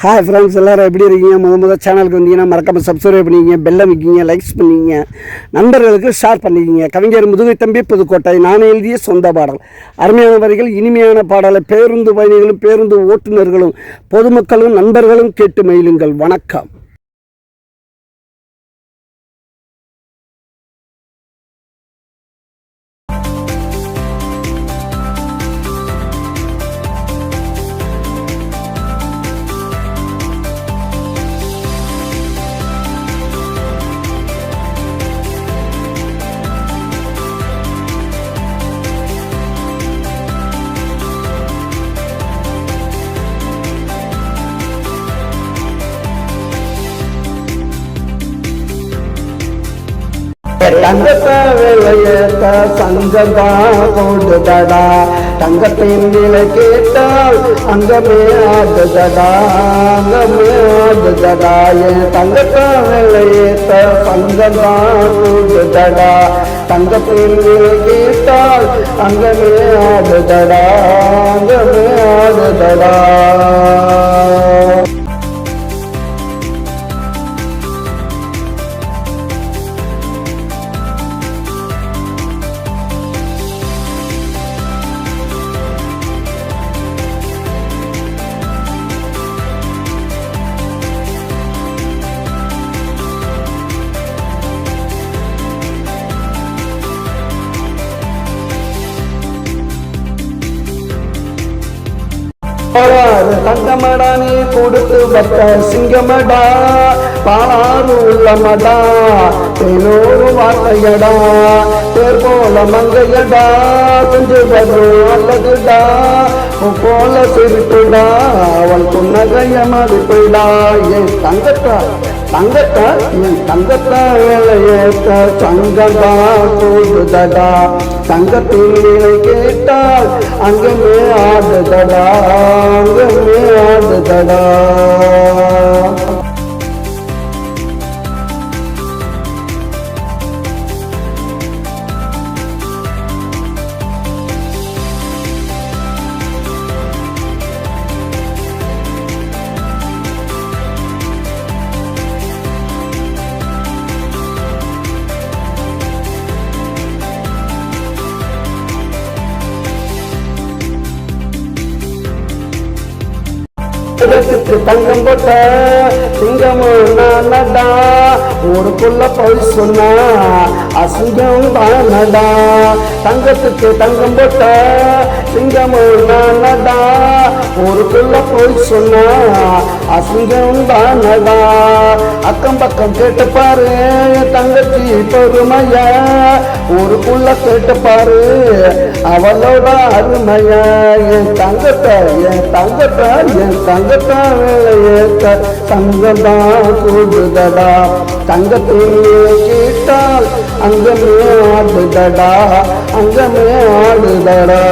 Hi friends, எல்லோரும் எப்படி இருக்கீங்க? முதல் சேனலுக்கு வந்தீங்கன்னா மறக்காமல் சப்ஸ்கிரைப் பண்ணிக்கிங்க, பெல் அமைக்கிங்க, லைக்ஸ் பண்ணிக்கிங்க, நண்பர்களுக்கு ஷேர் பண்ணிக்கிங்க. கவிஞர் முதுகை தம்பி புதுக்கோட்டை. நான் எழுதிய சொந்த பாடல். அருமையான வரிகள், இனிமையான பாடலை பேருந்து பயணிகளும் பேருந்து ஓட்டுநர்களும் பொதுமக்களும் நண்பர்களும் கேட்டு மகிழுங்கள். வணக்கம். தங்கத்த விலையேத்த சங்கதா போடுதடா, தங்கத்தின் விலை கேட்டால் அங்கமே ஆடுதடா, அங்கமே ஆடுதடா. தங்கத்த விலையேத்த சங்கதா போடுதடா, தங்கத்தின் விலை கேட்டால் அங்கமே ஆடுதடா, அங்கமே ஆடுதடா. தங்கமடா நீ கொடுத்து வந்த சிங்கமடா, பாலாறு உள்ளமடா, தேனோரு வார்த்தையடா, தேர் போல மங்கையடா, செஞ்சு வரும் அல்லதுடா, போல சிரிப்புடா, அவள் புன்னகைய மதிப்புடா. என் தங்கத்தா தங்கத்தா என் தங்கத்தா வேலையேற்ற சங்கதா போடுதடா, தங்கத்தின் நிலை கேட்டால் அங்கமே ஆடுதடா, அங்கமே ஆடுதடா. தங்கம் போட்ட சிங்கமும் நானடா, ஊருக்குள்ள போய் சொன்னா அசிங்கம் தானடா. தங்கத்துக்கு தங்கம் போட்ட சிங்கமும் நானடா, ஊருக்குள்ள போய் சொன்னா அசிங்கம் தானடா. அக்கம் பக்கம் கேட்டு பாரு தங்கச்சி பெருமைய, ஊருக்குள்ள கேட்டு பாரு அவளோட அருமைய. என் தங்கத்தை என் தங்கத்தை என் தங்கத்தா வேலையேத்த சங்கதா கூடுதடா, தங்கத்தின் கேட்டால் அங்கமே ஆடுதடா, அங்கமே ஆடுதடா.